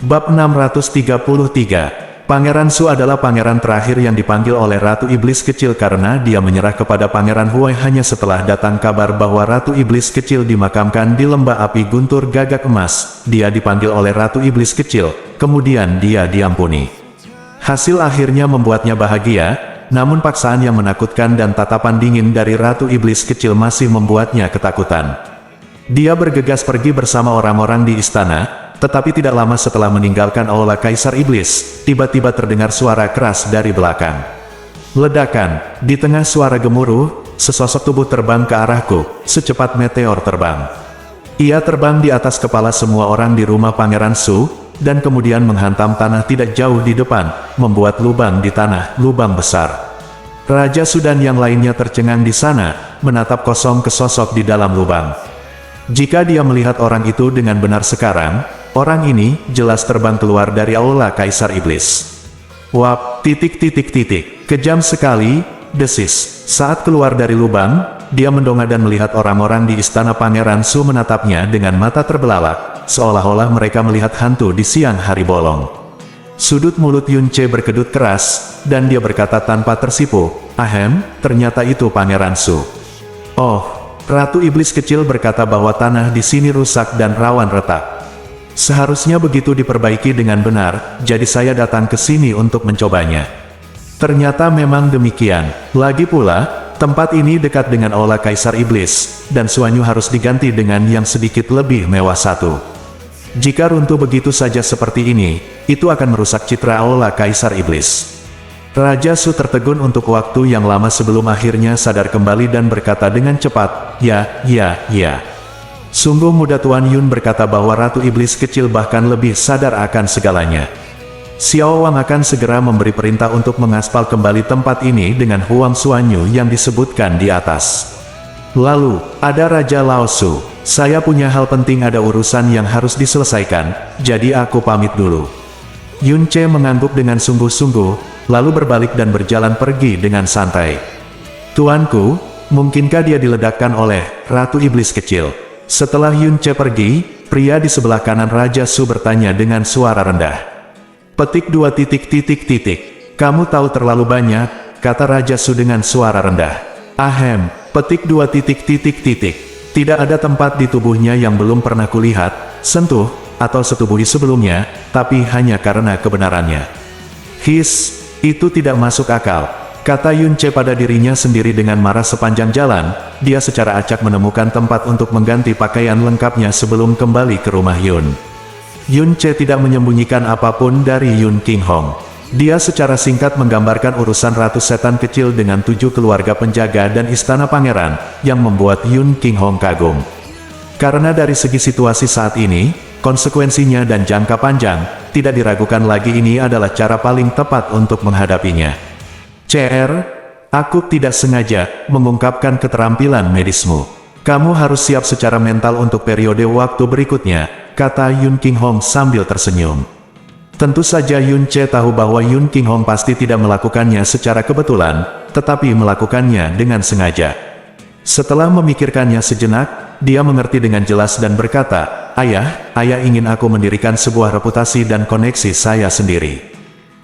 Bab 633. Pangeran Su adalah pangeran terakhir yang dipanggil oleh Ratu Iblis Kecil karena dia menyerah kepada Pangeran Huai hanya setelah datang kabar bahwa Ratu Iblis Kecil dimakamkan di lembah api guntur gagak emas. Dia dipanggil oleh Ratu Iblis Kecil, kemudian dia diampuni. Hasil akhirnya membuatnya bahagia, namun paksaan yang menakutkan dan tatapan dingin dari Ratu Iblis Kecil masih membuatnya ketakutan. Dia bergegas pergi bersama orang-orang di istana. Tetapi tidak lama setelah meninggalkan aula Kaisar Iblis, tiba-tiba terdengar suara keras dari belakang. Ledakan, di tengah suara gemuruh, sesosok tubuh terbang ke arahku, secepat meteor terbang. Ia terbang di atas kepala semua orang di rumah Pangeran Su, dan kemudian menghantam tanah tidak jauh di depan, membuat lubang di tanah, lubang besar. Raja Su dan yang lainnya tercengang di sana, menatap kosong ke sosok di dalam lubang. Jika dia melihat orang itu dengan benar sekarang, orang ini jelas terbang keluar dari aula Kaisar Iblis. Wap, kejam sekali, desis. Saat keluar dari lubang, dia mendongak dan melihat orang-orang di istana Pangeran Su menatapnya dengan mata terbelalak, seolah-olah mereka melihat hantu di siang hari bolong. Sudut mulut Yun Ce berkedut keras, dan dia berkata tanpa tersipu, "Ahem, ternyata itu Pangeran Su." "Oh." Ratu Iblis Kecil berkata bahwa tanah di sini rusak dan rawan retak. Seharusnya begitu diperbaiki dengan benar, jadi saya datang ke sini untuk mencobanya. Ternyata memang demikian. Lagi pula, tempat ini dekat dengan aula Kaisar Iblis, dan Suanyu harus diganti dengan yang sedikit lebih mewah satu. Jika runtuh begitu saja seperti ini, itu akan merusak citra aula Kaisar Iblis. Raja Su tertegun untuk waktu yang lama sebelum akhirnya sadar kembali dan berkata dengan cepat, Ya. Sungguh mudah Tuan Yun berkata bahwa Ratu Iblis Kecil bahkan lebih sadar akan segalanya. Xiao Wang akan segera memberi perintah untuk mengaspal kembali tempat ini dengan Huang Suanyu yang disebutkan di atas. Lalu, ada Raja Lao Su. Saya punya hal penting, ada urusan yang harus diselesaikan, jadi aku pamit dulu. Yun Ce mengangguk dengan sungguh-sungguh, lalu berbalik dan berjalan pergi dengan santai. Tuanku, mungkinkah dia diledakkan oleh Ratu Iblis Kecil? Setelah Yun Ce pergi, pria di sebelah kanan Raja Su bertanya dengan suara rendah. Petik 2. Kamu tahu terlalu banyak, kata Raja Su dengan suara rendah. Ahem, petik 2. Tidak ada tempat di tubuhnya yang belum pernah kulihat, sentuh, atau setubuhi sebelumnya, tapi hanya karena kebenarannya. His, itu tidak masuk akal, kata Yun Ce pada dirinya sendiri dengan marah sepanjang jalan. Dia secara acak menemukan tempat untuk mengganti pakaian lengkapnya sebelum kembali ke rumah Yun. Yun Ce tidak menyembunyikan apapun dari Yun King Hong. Dia secara singkat menggambarkan urusan Ratu Setan Kecil dengan 7 keluarga penjaga dan istana pangeran, yang membuat Yun King Hong kagum. Karena dari segi situasi saat ini, konsekuensinya dan jangka panjang, tidak diragukan lagi ini adalah cara paling tepat untuk menghadapinya. CR, aku tidak sengaja mengungkapkan keterampilan medismu. Kamu harus siap secara mental untuk periode waktu berikutnya, kata Yun King Hong sambil tersenyum. Tentu saja Yun Ce tahu bahwa Yun King Hong pasti tidak melakukannya secara kebetulan, tetapi melakukannya dengan sengaja. Setelah memikirkannya sejenak, dia mengerti dengan jelas dan berkata, Ayah ingin aku mendirikan sebuah reputasi dan koneksi saya sendiri.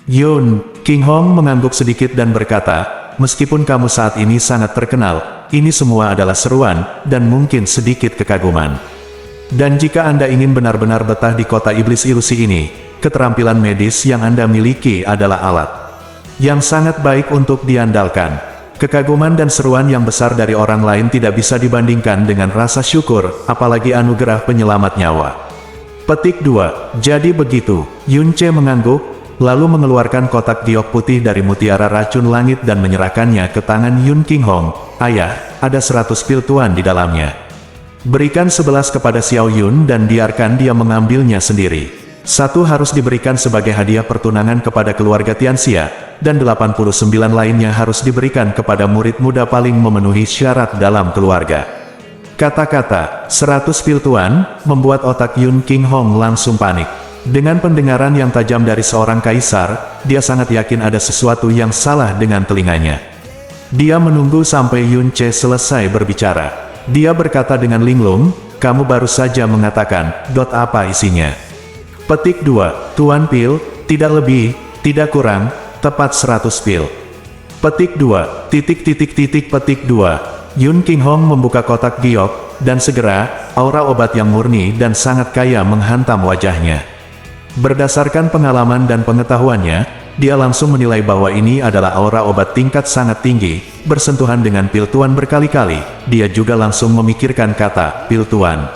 Yun King Hong mengangguk sedikit dan berkata, meskipun kamu saat ini sangat terkenal, ini semua adalah seruan, dan mungkin sedikit kekaguman. Dan jika Anda ingin benar-benar betah di kota iblis ilusi ini, keterampilan medis yang Anda miliki adalah alat yang sangat baik untuk diandalkan. Kekaguman dan seruan yang besar dari orang lain tidak bisa dibandingkan dengan rasa syukur, apalagi anugerah penyelamat nyawa. Petik 2. Jadi begitu, Yun Ce mengangguk, lalu mengeluarkan kotak giok putih dari mutiara racun langit dan menyerahkannya ke tangan Yun King Hong. Ayah, ada 100 pil tuan di dalamnya. Berikan 11 kepada Xiao Yun dan biarkan dia mengambilnya sendiri. 1 harus diberikan sebagai hadiah pertunangan kepada keluarga Tianxia, dan 89 lainnya harus diberikan kepada murid muda paling memenuhi syarat dalam keluarga. Kata-kata 100 pil tuan membuat otak Yun King Hong langsung panik. Dengan pendengaran yang tajam dari seorang kaisar, dia sangat yakin ada sesuatu yang salah dengan telinganya. Dia menunggu sampai Yun Ce selesai berbicara. Dia berkata dengan linglung, kamu baru saja mengatakan, apa isinya? Petik 2. Tuan Pil, tidak lebih, tidak kurang, tepat 100 pil. Petik 2, petik 2. Yun King Hong membuka kotak giok, dan segera, aura obat yang murni dan sangat kaya menghantam wajahnya. Berdasarkan pengalaman dan pengetahuannya, dia langsung menilai bahwa ini adalah aura obat tingkat sangat tinggi. Bersentuhan dengan pil tuan berkali-kali, dia juga langsung memikirkan kata, pil tuan.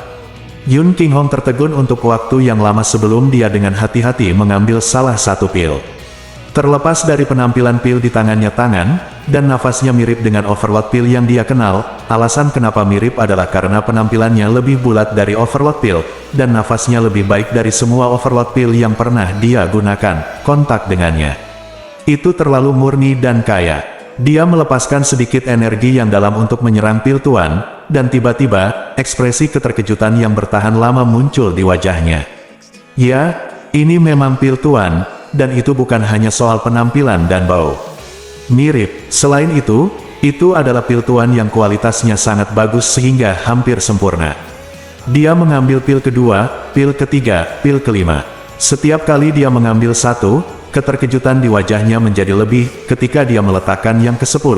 Yun King Hong tertegun untuk waktu yang lama sebelum dia dengan hati-hati mengambil salah satu pil. Terlepas dari penampilan pil di tangannya dan nafasnya mirip dengan Overlord Pil yang dia kenal, alasan kenapa mirip adalah karena penampilannya lebih bulat dari Overlord Pil, dan nafasnya lebih baik dari semua Overlord Pil yang pernah dia gunakan. Kontak dengannya itu terlalu murni dan kaya. Dia melepaskan sedikit energi yang dalam untuk menyerang pil tuan, dan tiba-tiba, ekspresi keterkejutan yang bertahan lama muncul di wajahnya. Ya, ini memang pil tuan, dan itu bukan hanya soal penampilan dan bau. Mirip, selain itu adalah pil tuan yang kualitasnya sangat bagus sehingga hampir sempurna. Dia mengambil pil kedua, pil ketiga, pil kelima. Setiap kali dia mengambil satu, keterkejutan di wajahnya menjadi lebih. Ketika dia meletakkan yang ke-10,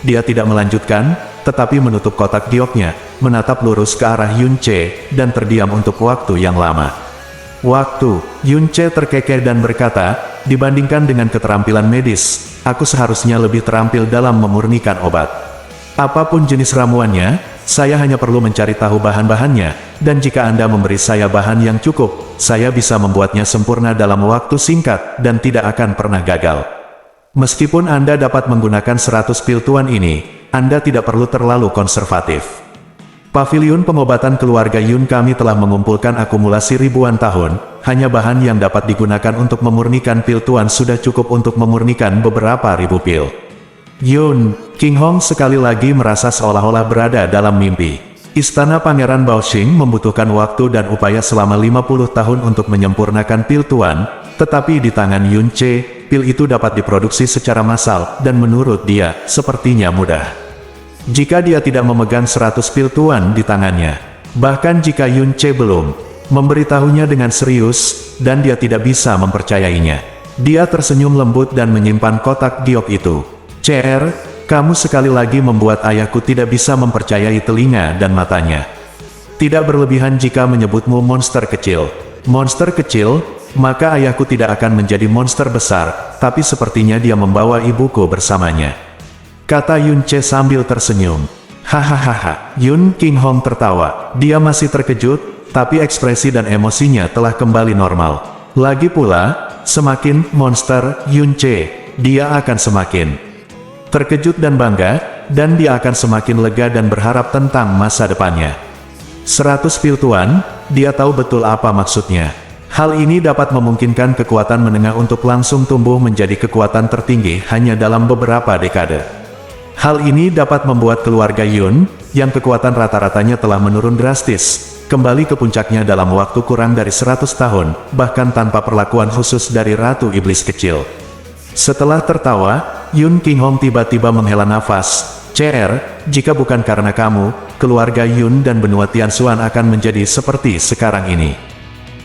dia tidak melanjutkan, tetapi menutup kotak gioknya, menatap lurus ke arah Yun Che, dan terdiam untuk waktu yang lama. Yun Che terkekeh dan berkata, dibandingkan dengan keterampilan medis, aku seharusnya lebih terampil dalam memurnikan obat. Apapun jenis ramuannya, saya hanya perlu mencari tahu bahan-bahannya, dan jika Anda memberi saya bahan yang cukup, saya bisa membuatnya sempurna dalam waktu singkat, dan tidak akan pernah gagal. Meskipun Anda dapat menggunakan 100 pil tuan ini, Anda tidak perlu terlalu konservatif. Paviliun pengobatan keluarga Yun kami telah mengumpulkan akumulasi ribuan tahun, hanya bahan yang dapat digunakan untuk memurnikan pil tuan sudah cukup untuk memurnikan beberapa ribu pil. Yun King Hong sekali lagi merasa seolah-olah berada dalam mimpi. Istana Pangeran Baoxing membutuhkan waktu dan upaya selama 50 tahun untuk menyempurnakan pil tuan, tetapi di tangan Yun Che, pil itu dapat diproduksi secara massal, dan menurut dia, sepertinya mudah. Jika dia tidak memegang 100 pil tuan di tangannya, bahkan jika Yun Che belum memberitahunya dengan serius, dan dia tidak bisa mempercayainya. Dia tersenyum lembut dan menyimpan kotak giok itu. CR, kamu sekali lagi membuat ayahku tidak bisa mempercayai telinga dan matanya. Tidak berlebihan jika menyebutmu monster kecil. Monster kecil, maka ayahku tidak akan menjadi monster besar, tapi sepertinya dia membawa ibuku bersamanya. Kata Yun Che sambil tersenyum. Hahaha, Yun King Hong tertawa. Dia masih terkejut, tapi ekspresi dan emosinya telah kembali normal. Lagi pula, semakin monster Yun Che, dia akan semakin terkejut dan bangga, dan dia akan semakin lega dan berharap tentang masa depannya. 100 pil tuan, dia tahu betul apa maksudnya. Hal ini dapat memungkinkan kekuatan menengah untuk langsung tumbuh menjadi kekuatan tertinggi hanya dalam beberapa dekade. Hal ini dapat membuat keluarga Yun, yang kekuatan rata-ratanya telah menurun drastis, kembali ke puncaknya dalam waktu kurang dari 100 tahun, bahkan tanpa perlakuan khusus dari Ratu Iblis Kecil. Setelah tertawa, Yun King Hong tiba-tiba menghela nafas. CR, jika bukan karena kamu, keluarga Yun dan benua Tianxuan akan menjadi seperti sekarang ini.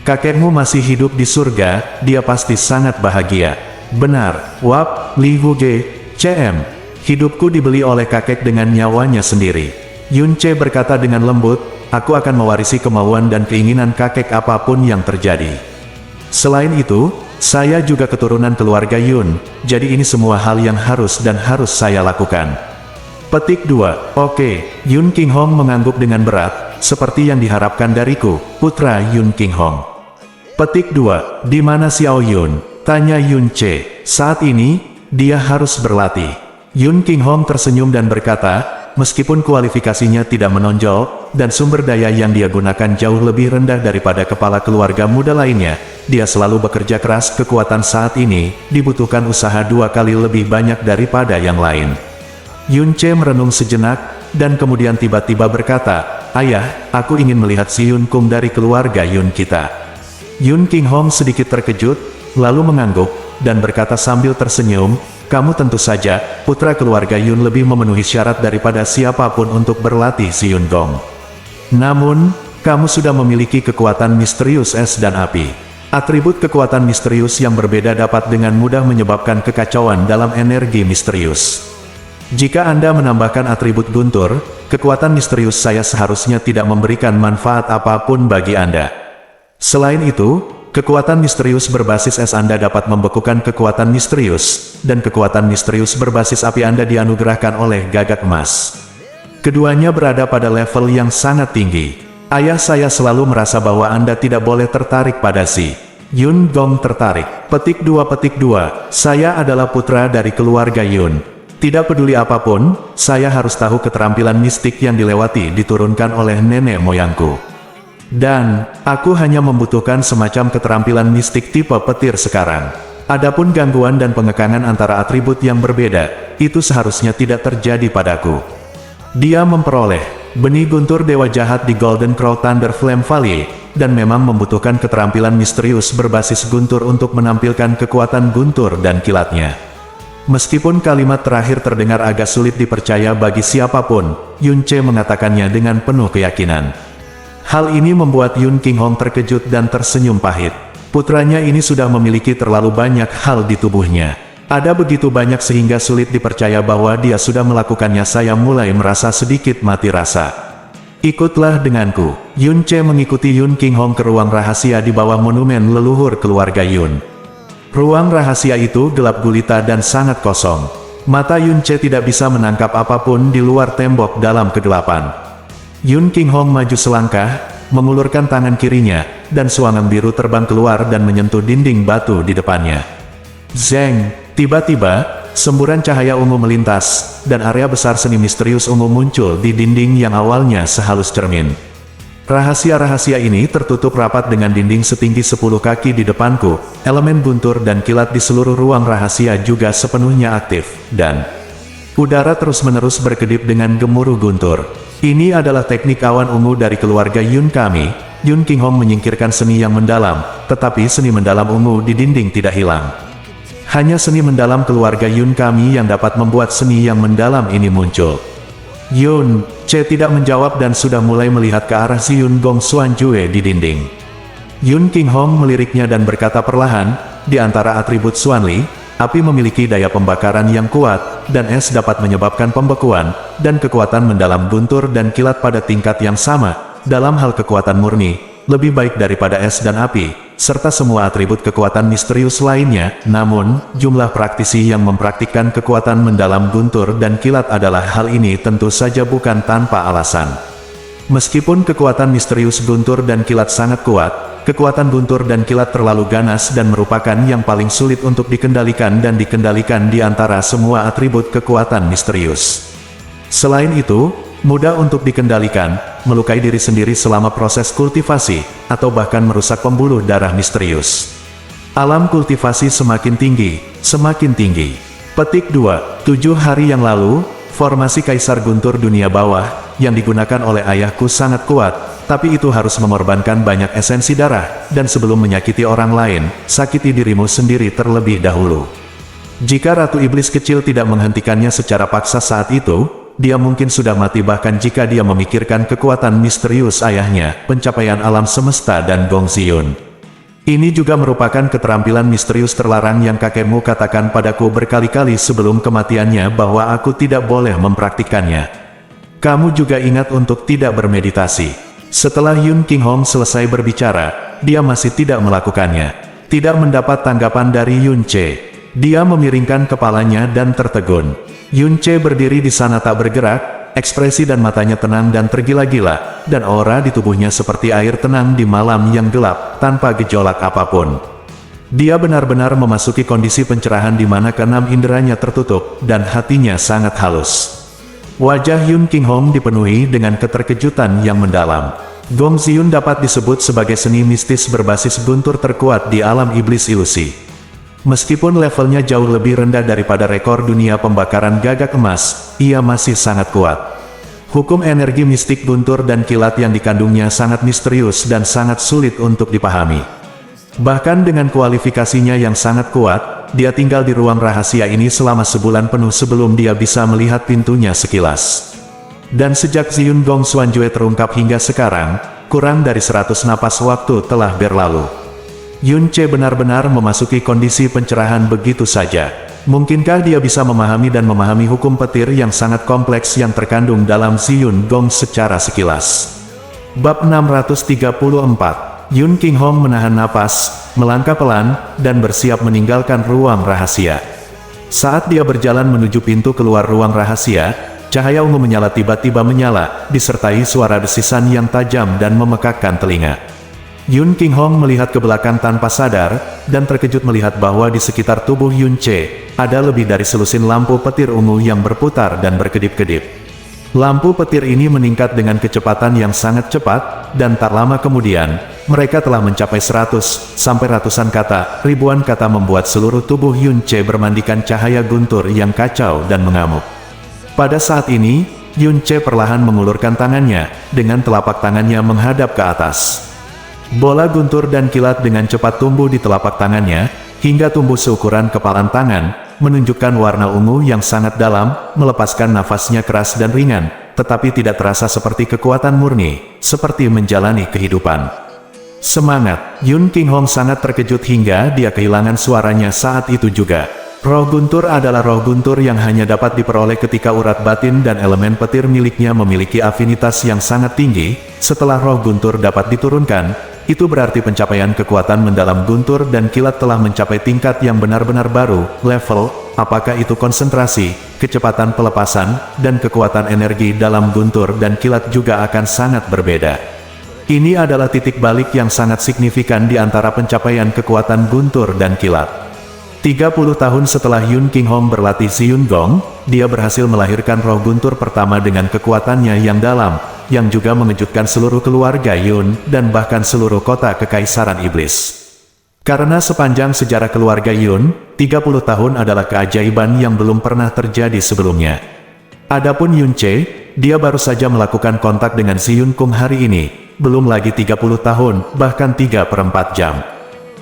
Kakekmu masih hidup di surga, dia pasti sangat bahagia. Benar, Wap, Li Huge, CM. Hidupku dibeli oleh kakek dengan nyawanya sendiri. Yun Che berkata dengan lembut, aku akan mewarisi kemauan dan keinginan kakek apapun yang terjadi. Selain itu, saya juga keturunan keluarga Yun, jadi ini semua hal yang harus saya lakukan. Petik 2. Oke, Yun King Hong mengangguk dengan berat, seperti yang diharapkan dariku, putra Yun King Hong. Petik 2. Di mana Xiao Yun? Tanya Yun Che. Saat ini, dia harus berlatih. Yun King Hong tersenyum dan berkata, meskipun kualifikasinya tidak menonjol, dan sumber daya yang dia gunakan jauh lebih rendah daripada kepala keluarga muda lainnya, dia selalu bekerja keras. Kekuatan saat ini, dibutuhkan usaha 2 kali lebih banyak daripada yang lain. Yun Che merenung sejenak, dan kemudian tiba-tiba berkata, ayah, aku ingin melihat si Yun Kung dari keluarga Yun kita. Yun King Hong sedikit terkejut, lalu mengangguk, dan berkata sambil tersenyum, kamu tentu saja, putra keluarga Yun lebih memenuhi syarat daripada siapapun untuk berlatih si Yun Gong. Namun, kamu sudah memiliki kekuatan misterius es dan api. Atribut kekuatan misterius yang berbeda dapat dengan mudah menyebabkan kekacauan dalam energi misterius. Jika Anda menambahkan atribut guntur, kekuatan misterius saya seharusnya tidak memberikan manfaat apapun bagi Anda. Selain itu, kekuatan misterius berbasis es Anda dapat membekukan kekuatan misterius, dan kekuatan misterius berbasis api Anda dianugerahkan oleh gagak emas. Keduanya berada pada level yang sangat tinggi. Ayah saya selalu merasa bahwa Anda tidak boleh tertarik pada si Yun Gong tertarik. Petik 2. Saya adalah putra dari keluarga Yun. Tidak peduli apapun, saya harus tahu keterampilan mistik yang dilewati diturunkan oleh nenek moyangku. Dan, aku hanya membutuhkan semacam keterampilan mistik tipe petir sekarang. Adapun gangguan dan pengekangan antara atribut yang berbeda, itu seharusnya tidak terjadi padaku. Dia memperoleh benih guntur dewa jahat di Golden Crow Thunder Flame Valley, dan memang membutuhkan keterampilan misterius berbasis guntur untuk menampilkan kekuatan guntur dan kilatnya. Meskipun kalimat terakhir terdengar agak sulit dipercaya bagi siapapun, Yun Che mengatakannya dengan penuh keyakinan. Hal ini membuat Yun Qinghong terkejut dan tersenyum pahit. Putranya ini sudah memiliki terlalu banyak hal di tubuhnya. Ada begitu banyak sehingga sulit dipercaya bahwa dia sudah melakukannya. Saya mulai merasa sedikit mati rasa. Ikutlah denganku. Yun Che mengikuti Yun Qinghong ke ruang rahasia di bawah monumen leluhur keluarga Yun. Ruang rahasia itu gelap gulita dan sangat kosong. Mata Yun Che tidak bisa menangkap apapun di luar tembok dalam kegelapan. Yun Qinghong maju selangkah, mengulurkan tangan kirinya, dan suangan biru terbang keluar dan menyentuh dinding batu di depannya. Zeng! Tiba-tiba, semburan cahaya ungu melintas, dan area besar seni misterius ungu muncul di dinding yang awalnya sehalus cermin. Rahasia-rahasia ini tertutup rapat dengan dinding setinggi 10 kaki di depanku. Elemen guntur dan kilat di seluruh ruang rahasia juga sepenuhnya aktif, dan udara terus-menerus berkedip dengan gemuruh guntur. Ini adalah teknik awan ungu dari keluarga Yun kami. Yun Qinghong menyingkirkan seni yang mendalam, tetapi seni mendalam ungu di dinding tidak hilang. Hanya seni mendalam keluarga Yun kami yang dapat membuat seni yang mendalam ini muncul. Yun Che tidak menjawab dan sudah mulai melihat ke arah si Yun Gong Xuanjue di dinding. Yun Qinghong meliriknya dan berkata perlahan, di antara atribut Xuanli, api memiliki daya pembakaran yang kuat, dan es dapat menyebabkan pembekuan, dan kekuatan mendalam guntur dan kilat pada tingkat yang sama. Dalam hal kekuatan murni, lebih baik daripada es dan api, serta semua atribut kekuatan misterius lainnya. Namun, jumlah praktisi yang mempraktikkan kekuatan mendalam guntur dan kilat adalah hal ini tentu saja bukan tanpa alasan. Meskipun kekuatan misterius guntur dan kilat sangat kuat, kekuatan guntur dan kilat terlalu ganas dan merupakan yang paling sulit untuk dikendalikan dan dikendalikan di antara semua atribut kekuatan misterius. Selain itu, mudah untuk dikendalikan, melukai diri sendiri selama proses kultivasi, atau bahkan merusak pembuluh darah misterius. Alam kultivasi semakin tinggi, semakin tinggi. Petik 2. 7 hari yang lalu, formasi Kaisar Guntur dunia bawah, yang digunakan oleh ayahku sangat kuat, tapi itu harus mengorbankan banyak esensi darah, dan sebelum menyakiti orang lain, sakiti dirimu sendiri terlebih dahulu. Jika Ratu Iblis kecil tidak menghentikannya secara paksa saat itu, dia mungkin sudah mati bahkan jika dia memikirkan kekuatan misterius ayahnya, pencapaian alam semesta dan Gong Xiyun. Ini juga merupakan keterampilan misterius terlarang yang kakekmu katakan padaku berkali-kali sebelum kematiannya bahwa aku tidak boleh mempraktikkannya. Kamu juga ingat untuk tidak bermeditasi. Setelah Yun Qinghong selesai berbicara, dia masih tidak melakukannya. Tidak mendapat tanggapan dari Yun Che. Dia memiringkan kepalanya dan tertegun. Yun Che berdiri di sana tak bergerak, ekspresi dan matanya tenang dan tergila-gila, dan aura di tubuhnya seperti air tenang di malam yang gelap, tanpa gejolak apapun. Dia benar-benar memasuki kondisi pencerahan di mana keenam inderanya tertutup, dan hatinya sangat halus. Wajah Yun Qinghong dipenuhi dengan keterkejutan yang mendalam. Gong Xiyun dapat disebut sebagai seni mistis berbasis guntur terkuat di alam iblis ilusi. Meskipun levelnya jauh lebih rendah daripada rekor dunia pembakaran gagak emas, ia masih sangat kuat. Hukum energi mistik guntur dan kilat yang dikandungnya sangat misterius dan sangat sulit untuk dipahami. Bahkan dengan kualifikasinya yang sangat kuat, dia tinggal di ruang rahasia ini selama sebulan penuh sebelum dia bisa melihat pintunya sekilas. Dan sejak Ziyun Gong Xuanjue terungkap hingga sekarang, kurang dari 100 napas waktu telah berlalu. Yun-che benar-benar memasuki kondisi pencerahan begitu saja. Mungkinkah dia bisa memahami dan memahami hukum petir yang sangat kompleks yang terkandung dalam Ziyun Gong secara sekilas? Bab 634. Yun Qinghong menahan napas, melangkah pelan, dan bersiap meninggalkan ruang rahasia. Saat dia berjalan menuju pintu keluar ruang rahasia, cahaya ungu menyala tiba-tiba menyala, disertai suara desisan yang tajam dan memekakkan telinga. Yun Qinghong melihat ke belakang tanpa sadar, dan terkejut melihat bahwa di sekitar tubuh Yun-che, ada lebih dari selusin lampu petir ungu yang berputar dan berkedip-kedip. Lampu petir ini meningkat dengan kecepatan yang sangat cepat, dan tak lama kemudian, mereka telah mencapai 100, sampai ratusan kata, ribuan kata membuat seluruh tubuh Yun-che bermandikan cahaya guntur yang kacau dan mengamuk. Pada saat ini, Yun-che perlahan mengulurkan tangannya, dengan telapak tangannya menghadap ke atas. Bola guntur dan kilat dengan cepat tumbuh di telapak tangannya, hingga tumbuh seukuran kepalan tangan, menunjukkan warna ungu yang sangat dalam, melepaskan nafasnya keras dan ringan, tetapi tidak terasa seperti kekuatan murni, seperti menjalani kehidupan. Semangat! Yun Qinghong sangat terkejut hingga dia kehilangan suaranya saat itu juga. Roh guntur adalah roh guntur yang hanya dapat diperoleh ketika urat batin dan elemen petir miliknya memiliki afinitas yang sangat tinggi. Setelah roh guntur dapat diturunkan, itu berarti pencapaian kekuatan mendalam guntur dan kilat telah mencapai tingkat yang benar-benar baru, level, apakah itu konsentrasi, kecepatan pelepasan, dan kekuatan energi dalam guntur dan kilat juga akan sangat berbeda. Ini adalah titik balik yang sangat signifikan di antara pencapaian kekuatan guntur dan kilat. 30 tahun setelah Yun Qinghong berlatih Ziyun Gong, dia berhasil melahirkan roh guntur pertama dengan kekuatannya yang dalam, yang juga mengejutkan seluruh keluarga Yun, dan bahkan seluruh kota Kekaisaran Iblis. Karena sepanjang sejarah keluarga Yun, 30 tahun adalah keajaiban yang belum pernah terjadi sebelumnya. Adapun Yun-che, dia baru saja melakukan kontak dengan Ziyun Gong hari ini, belum lagi 30 tahun, bahkan 3/4 jam.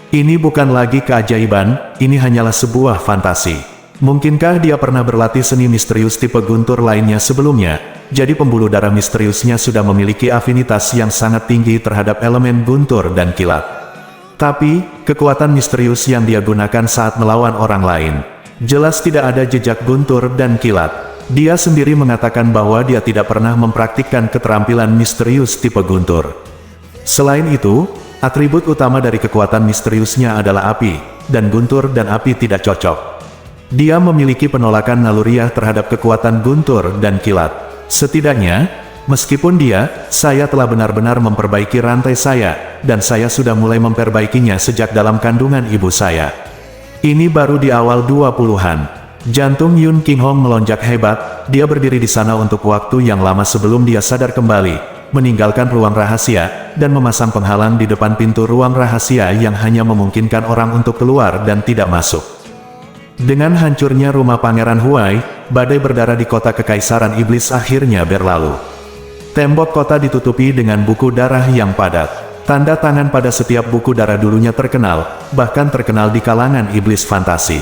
Ini bukan lagi keajaiban, ini hanyalah sebuah fantasi. Mungkinkah dia pernah berlatih seni misterius tipe guntur lainnya sebelumnya? Jadi pembuluh darah misteriusnya sudah memiliki afinitas yang sangat tinggi terhadap elemen guntur dan kilat. Tapi, kekuatan misterius yang dia gunakan saat melawan orang lain, jelas tidak ada jejak guntur dan kilat. Dia sendiri mengatakan bahwa dia tidak pernah mempraktikkan keterampilan misterius tipe guntur. Selain itu, atribut utama dari kekuatan misteriusnya adalah api, dan guntur dan api tidak cocok. Dia memiliki penolakan naluriah terhadap kekuatan guntur dan kilat. Setidaknya, meskipun saya telah benar-benar memperbaiki rantai saya, dan saya sudah mulai memperbaikinya sejak dalam kandungan ibu saya. Ini baru di awal 20-an. Jantung Yun Qinghong melonjak hebat, dia berdiri di sana untuk waktu yang lama sebelum dia sadar kembali, meninggalkan ruang rahasia, dan memasang penghalang di depan pintu ruang rahasia yang hanya memungkinkan orang untuk keluar dan tidak masuk. Dengan hancurnya rumah Pangeran Huai, badai berdarah di kota Kekaisaran Iblis akhirnya berlalu. Tembok kota ditutupi dengan buku darah yang padat. Tanda tangan pada setiap buku darah dulunya terkenal, bahkan terkenal di kalangan iblis fantasi.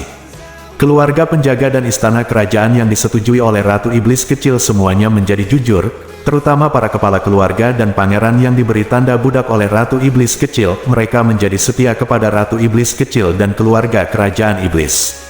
Keluarga penjaga dan istana kerajaan yang disetujui oleh Ratu Iblis Kecil semuanya menjadi jujur, terutama para kepala keluarga dan pangeran yang diberi tanda budak oleh Ratu Iblis Kecil, mereka menjadi setia kepada Ratu Iblis Kecil dan keluarga kerajaan iblis.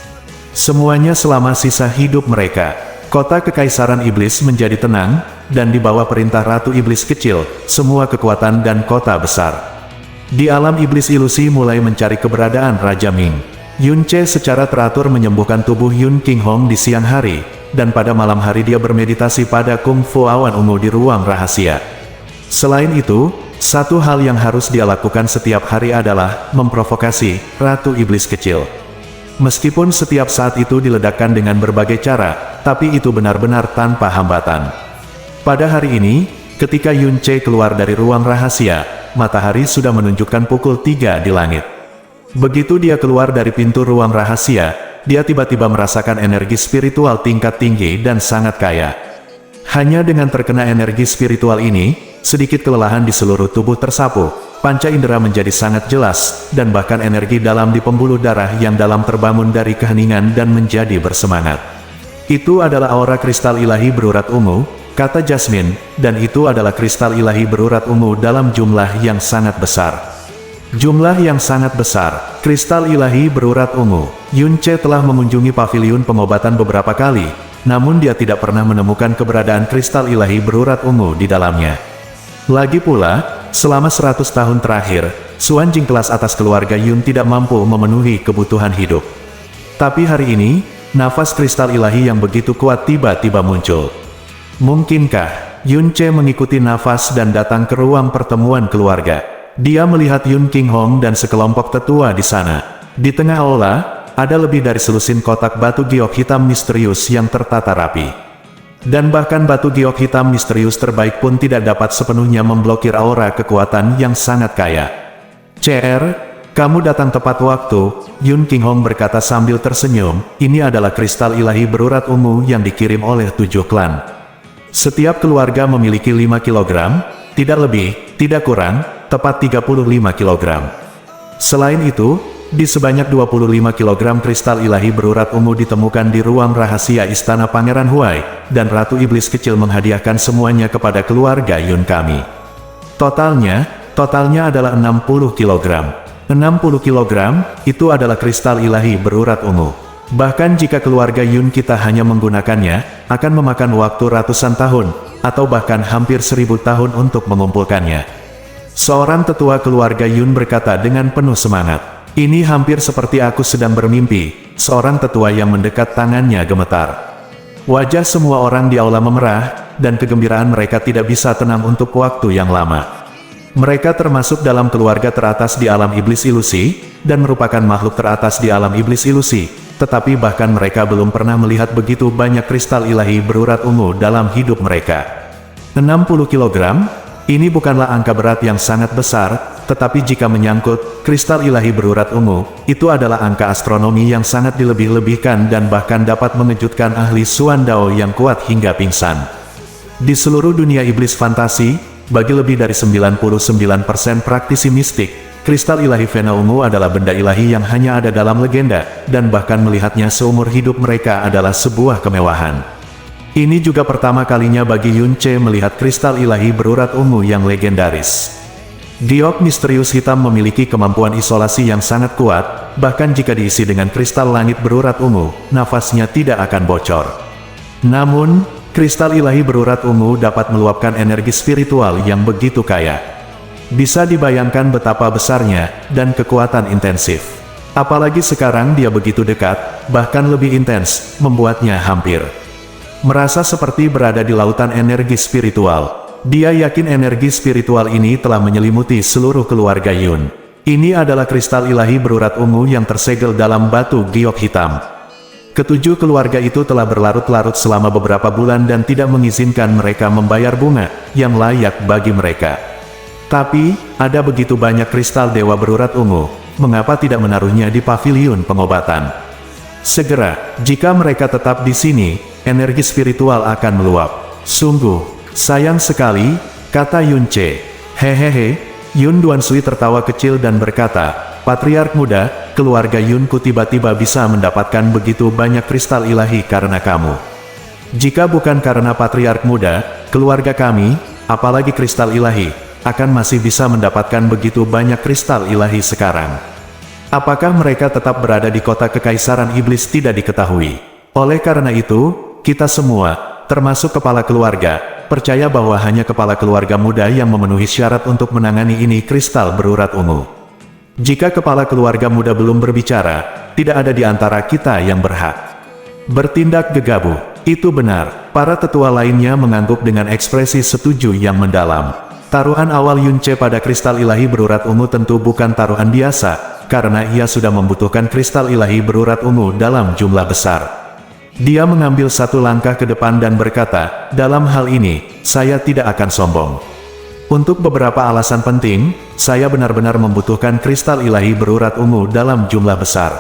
Semuanya selama sisa hidup mereka, kota Kekaisaran Iblis menjadi tenang, dan di bawah perintah Ratu Iblis Kecil, semua kekuatan dan kota besar di alam iblis ilusi mulai mencari keberadaan Raja Ming. Yun-che secara teratur menyembuhkan tubuh Yun Qinghong di siang hari, dan pada malam hari dia bermeditasi pada Kung Fu awan ungu di ruang rahasia. Selain itu, satu hal yang harus dia lakukan setiap hari adalah memprovokasi Ratu Iblis Kecil. Meskipun setiap saat itu diledakkan dengan berbagai cara, tapi itu benar-benar tanpa hambatan. Pada hari ini, ketika Yun-che keluar dari ruang rahasia, matahari sudah menunjukkan pukul 3 di langit. Begitu dia keluar dari pintu ruang rahasia, dia tiba-tiba merasakan energi spiritual tingkat tinggi dan sangat kaya. Hanya dengan terkena energi spiritual ini, sedikit kelelahan di seluruh tubuh tersapu, panca indera menjadi sangat jelas, dan bahkan energi dalam di pembuluh darah yang dalam terbangun dari keheningan dan menjadi bersemangat. Itu adalah aura kristal ilahi berurat ungu, kata Jasmine, dan itu adalah kristal ilahi berurat ungu dalam jumlah yang sangat besar. Jumlah yang sangat besar, kristal ilahi berurat ungu. Yun Ce telah mengunjungi paviliun pengobatan beberapa kali, namun dia tidak pernah menemukan keberadaan kristal ilahi berurat ungu di dalamnya. Lagi pula, selama 100 tahun terakhir, Xuan Jing kelas atas keluarga Yun tidak mampu memenuhi kebutuhan hidup. Tapi hari ini, nafas kristal ilahi yang begitu kuat tiba-tiba muncul. Mungkinkah Yun Ce mengikuti nafas dan datang ke ruang pertemuan keluarga? Dia melihat Yun King Hong dan sekelompok tetua di sana. Di tengah aula, ada lebih dari selusin kotak batu giok hitam misterius yang tertata rapi. Dan bahkan batu giok hitam misterius terbaik pun tidak dapat sepenuhnya memblokir aura kekuatan yang sangat kaya. CR, kamu datang tepat waktu, Yun King Hong berkata sambil tersenyum. Ini adalah kristal ilahi berurat ungu yang dikirim oleh 7 klan. Setiap keluarga memiliki 5 kg, tidak lebih, tidak kurang, tepat 35 kg. Selain itu, di sebanyak 25 kg kristal ilahi berurat ungu ditemukan di ruang rahasia Istana Pangeran Huai, dan Ratu Iblis Kecil menghadiahkan semuanya kepada keluarga Yun kami. Totalnya adalah 60 kg. 60 kg, itu adalah kristal ilahi berurat ungu. Bahkan jika keluarga Yun kita hanya menggunakannya, akan memakan waktu ratusan tahun, atau bahkan hampir 1000 tahun untuk mengumpulkannya. Seorang tetua keluarga Yun berkata dengan penuh semangat. Ini hampir seperti aku sedang bermimpi. Seorang tetua yang mendekat tangannya gemetar. Wajah semua orang di aula memerah, dan kegembiraan mereka tidak bisa tenang untuk waktu yang lama. Mereka termasuk dalam keluarga teratas di alam iblis ilusi, dan merupakan makhluk teratas di alam iblis ilusi, tetapi bahkan mereka belum pernah melihat begitu banyak kristal ilahi berurat ungu dalam hidup mereka. 60 kg? Ini bukanlah angka berat yang sangat besar, tetapi jika menyangkut kristal ilahi berurat ungu, itu adalah angka astronomi yang sangat dilebih-lebihkan dan bahkan dapat mengejutkan ahli Xuan Dao yang kuat hingga pingsan. Di seluruh dunia iblis fantasi, bagi lebih dari 99% praktisi mistik, kristal ilahi Vena ungu adalah benda ilahi yang hanya ada dalam legenda, dan bahkan melihatnya seumur hidup mereka adalah sebuah kemewahan. Ini juga pertama kalinya bagi Yun Ce melihat kristal ilahi berurat ungu yang legendaris. Giok misterius hitam memiliki kemampuan isolasi yang sangat kuat, bahkan jika diisi dengan kristal langit berurat ungu, nafasnya tidak akan bocor. Namun, kristal ilahi berurat ungu dapat meluapkan energi spiritual yang begitu kaya. Bisa dibayangkan betapa besarnya, dan kekuatan intensif. Apalagi sekarang dia begitu dekat, bahkan lebih intens, membuatnya hampir merasa seperti berada di lautan energi spiritual. Dia yakin energi spiritual ini telah menyelimuti seluruh keluarga Yun. Ini adalah kristal ilahi berurat ungu yang tersegel dalam batu giok hitam. Ketujuh keluarga itu telah berlarut-larut selama beberapa bulan dan tidak mengizinkan mereka membayar bunga yang layak bagi mereka. Tapi, ada begitu banyak kristal dewa berurat ungu, mengapa tidak menaruhnya di paviliun pengobatan? Segera, jika mereka tetap di sini, energi spiritual akan meluap. Sungguh, sayang sekali, kata Yun Ce. Hehehe, Yun Duansui tertawa kecil dan berkata, Patriark muda, keluarga Yunku tiba-tiba bisa mendapatkan begitu banyak kristal ilahi karena kamu. Jika bukan karena Patriark muda, keluarga kami, apalagi kristal ilahi, akan masih bisa mendapatkan begitu banyak kristal ilahi sekarang. Apakah mereka tetap berada di kota kekaisaran iblis tidak diketahui. Oleh karena itu, kita semua, termasuk kepala keluarga, percaya bahwa hanya kepala keluarga muda yang memenuhi syarat untuk menangani ini kristal berurat ungu. Jika kepala keluarga muda belum berbicara, tidak ada di antara kita yang berhak bertindak gegabah. Itu benar, para tetua lainnya mengangguk dengan ekspresi setuju yang mendalam. Taruhan awal Yun Ce pada kristal ilahi berurat ungu tentu bukan taruhan biasa, karena ia sudah membutuhkan kristal ilahi berurat ungu dalam jumlah besar. Dia mengambil satu langkah ke depan dan berkata, dalam hal ini, saya tidak akan sombong. Untuk beberapa alasan penting, saya benar-benar membutuhkan kristal ilahi berurat ungu dalam jumlah besar.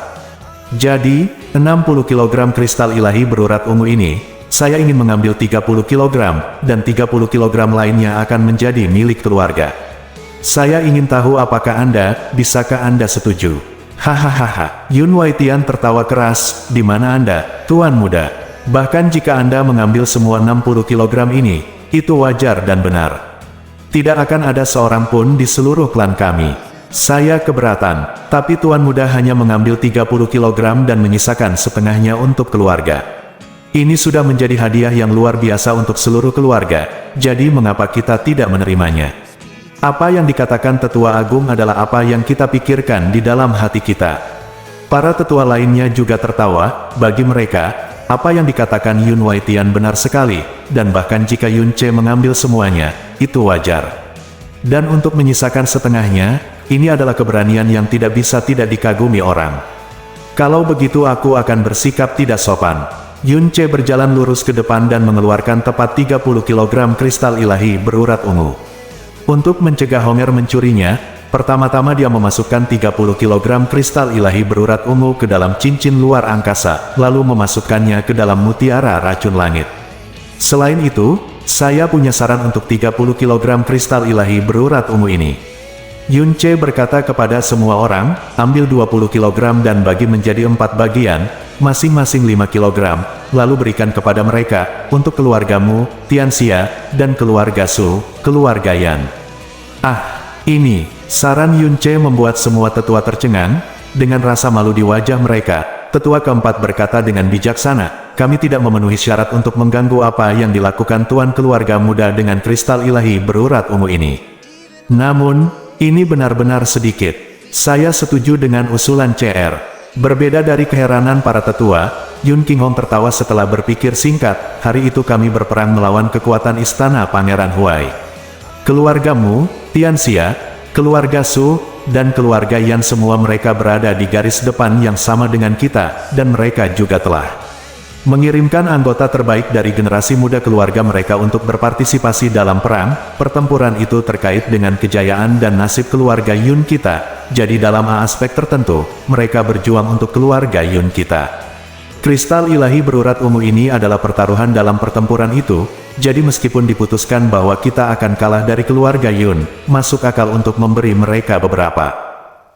Jadi, 60 kg kristal ilahi berurat ungu ini, saya ingin mengambil 30 kg, dan 30 kg lainnya akan menjadi milik keluarga. Saya ingin tahu apakah bisakah Anda setuju? Hahaha, Yun Waitian tertawa keras, di mana Anda, Tuan Muda? Bahkan jika Anda mengambil semua 60 kg ini, itu wajar dan benar. Tidak akan ada seorang pun di seluruh klan kami Saya keberatan, tapi Tuan Muda hanya mengambil 30 kg dan menyisakan setengahnya untuk keluarga. Ini sudah menjadi hadiah yang luar biasa untuk seluruh keluarga, jadi mengapa kita tidak menerimanya? Apa yang dikatakan Tetua Agung adalah apa yang kita pikirkan di dalam hati kita. Para tetua lainnya juga tertawa, bagi mereka, apa yang dikatakan Yun Waitian benar sekali, dan bahkan jika Yun Ce mengambil semuanya, itu wajar. Dan untuk menyisakan setengahnya, ini adalah keberanian yang tidak bisa tidak dikagumi orang. Kalau begitu aku akan bersikap tidak sopan. Yun Ce berjalan lurus ke depan dan mengeluarkan tepat 30 kg kristal ilahi berurat ungu. Untuk mencegah Homer mencurinya, pertama-tama dia memasukkan 30 kg kristal ilahi berurat ungu ke dalam cincin luar angkasa, lalu memasukkannya ke dalam mutiara racun langit. Selain itu, saya punya saran untuk 30 kg kristal ilahi berurat ungu ini. Yun Ce berkata kepada semua orang, ambil 20 kg dan bagi menjadi 4 bagian, masing-masing 5 kg, lalu berikan kepada mereka, untuk keluargamu, Tianxia, dan keluarga Su, keluarga Yan. Ini, saran Yun Ce membuat semua tetua tercengang, dengan rasa malu di wajah mereka. Tetua keempat berkata dengan bijaksana, kami tidak memenuhi syarat untuk mengganggu apa yang dilakukan Tuan Keluarga Muda dengan kristal ilahi berurat ungu ini. Namun, ini benar-benar sedikit. Saya setuju dengan usulan CR. Berbeda dari keheranan para tetua, Yun Qinghong tertawa setelah berpikir singkat, hari itu kami berperang melawan kekuatan istana Pangeran Huai. Keluargamu, Tianxia, keluarga Su, dan keluarga Yan semua mereka berada di garis depan yang sama dengan kita, dan mereka juga telah mengirimkan anggota terbaik dari generasi muda keluarga mereka untuk berpartisipasi dalam perang. Pertempuran itu terkait dengan kejayaan dan nasib keluarga Yun kita, jadi dalam aspek tertentu, mereka berjuang untuk keluarga Yun kita. Kristal ilahi berurat ungu ini adalah pertaruhan dalam pertempuran itu, jadi meskipun diputuskan bahwa kita akan kalah dari keluarga Yun, masuk akal untuk memberi mereka beberapa.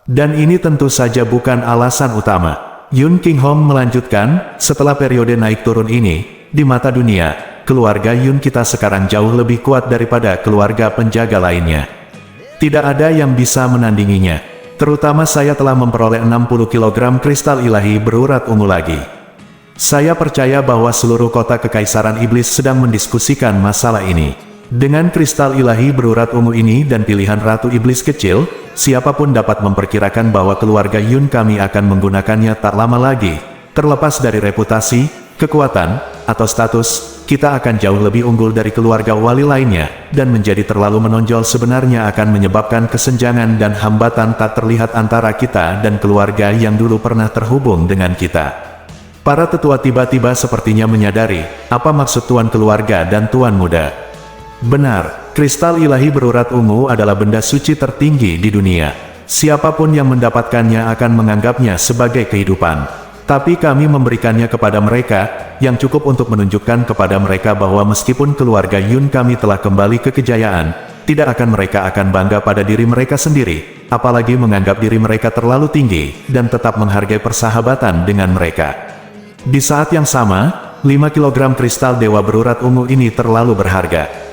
Dan ini tentu saja bukan alasan utama. Yun Qinghong melanjutkan, setelah periode naik turun ini, di mata dunia, keluarga Yun kita sekarang jauh lebih kuat daripada keluarga penjaga lainnya. Tidak ada yang bisa menandinginya. Terutama saya telah memperoleh 60 kg kristal ilahi berurat ungu lagi. Saya percaya bahwa seluruh kota Kekaisaran Iblis sedang mendiskusikan masalah ini. Dengan kristal ilahi berurat ungu ini dan pilihan Ratu Iblis kecil, siapapun dapat memperkirakan bahwa keluarga Yun kami akan menggunakannya tak lama lagi. Terlepas dari reputasi, kekuatan, atau status, kita akan jauh lebih unggul dari keluarga wali lainnya, dan menjadi terlalu menonjol sebenarnya akan menyebabkan kesenjangan dan hambatan tak terlihat antara kita dan keluarga yang dulu pernah terhubung dengan kita. Para tetua tiba-tiba sepertinya menyadari, apa maksud Tuan Keluarga dan Tuan Muda. Benar, kristal ilahi berurat ungu adalah benda suci tertinggi di dunia. Siapapun yang mendapatkannya akan menganggapnya sebagai kehidupan. Tapi kami memberikannya kepada mereka, yang cukup untuk menunjukkan kepada mereka bahwa meskipun keluarga Yun kami telah kembali ke kejayaan, tidak akan mereka akan bangga pada diri mereka sendiri, apalagi menganggap diri mereka terlalu tinggi, dan tetap menghargai persahabatan dengan mereka. Di saat yang sama, 5 kg kristal dewa berurat ungu ini terlalu berharga.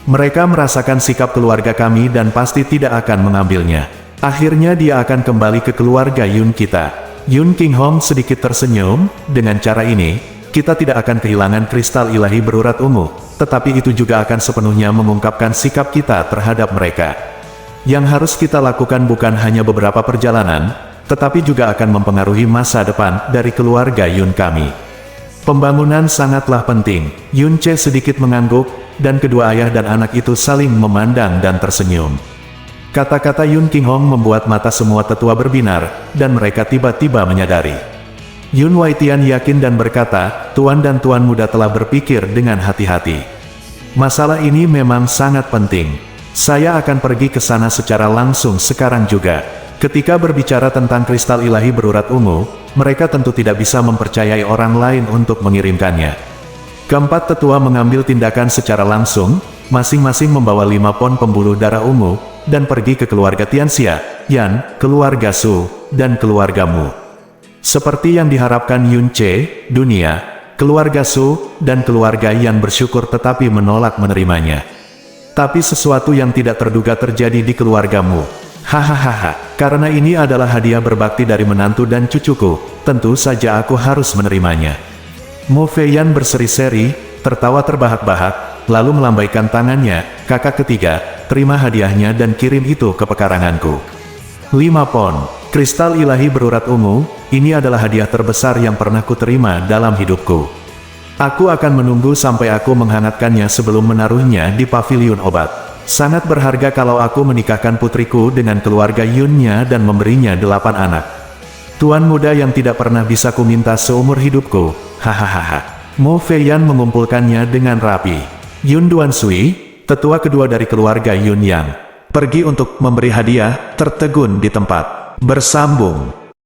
Mereka merasakan sikap keluarga kami dan pasti tidak akan mengambilnya. Akhirnya dia akan kembali ke keluarga Yun kita. Yun Qinghong sedikit tersenyum, dengan cara ini, kita tidak akan kehilangan kristal ilahi berurat ungu, tetapi itu juga akan sepenuhnya mengungkapkan sikap kita terhadap mereka. Yang harus kita lakukan bukan hanya beberapa perjalanan, tetapi juga akan mempengaruhi masa depan dari keluarga Yun kami. Pembangunan sangatlah penting. Yun Ce sedikit mengangguk, dan kedua ayah dan anak itu saling memandang dan tersenyum. Kata-kata Yun Qinghong membuat mata semua tetua berbinar, dan mereka tiba-tiba menyadari. Yun Waitian yakin dan berkata, Tuan dan Tuan Muda telah berpikir dengan hati-hati. Masalah ini memang sangat penting. Saya akan pergi ke sana secara langsung sekarang juga. Ketika berbicara tentang kristal ilahi berurat ungu, mereka tentu tidak bisa mempercayai orang lain untuk mengirimkannya. Keempat tetua mengambil tindakan secara langsung, masing-masing membawa 5 pon pembuluh darah ungu, dan pergi ke keluarga Tianxia, Yan, keluarga Su, dan keluargamu. Seperti yang diharapkan Yun Ce, dunia, keluarga Su, dan keluarga Yan bersyukur tetapi menolak menerimanya. Tapi sesuatu yang tidak terduga terjadi di keluargamu. Hahaha, karena ini adalah hadiah berbakti dari menantu dan cucuku, tentu saja aku harus menerimanya. Mo Feiyan berseri-seri, tertawa terbahak-bahak, lalu melambaikan tangannya, kakak ketiga, terima hadiahnya dan kirim itu ke pekaranganku. 5 pon, kristal ilahi berurat ungu, ini adalah hadiah terbesar yang pernah kuterima dalam hidupku. Aku akan menunggu sampai aku menghangatkannya sebelum menaruhnya di paviliun obat. Sangat berharga kalau aku menikahkan putriku dengan keluarga Yunnya dan memberinya 8 anak. Tuan muda yang tidak pernah bisa kuminta seumur hidupku, hahaha. Mo Feiyan mengumpulkannya dengan rapi. Yun Duansui, tetua kedua dari keluarga Yun Yang, pergi untuk memberi hadiah, tertegun di tempat. Bersambung.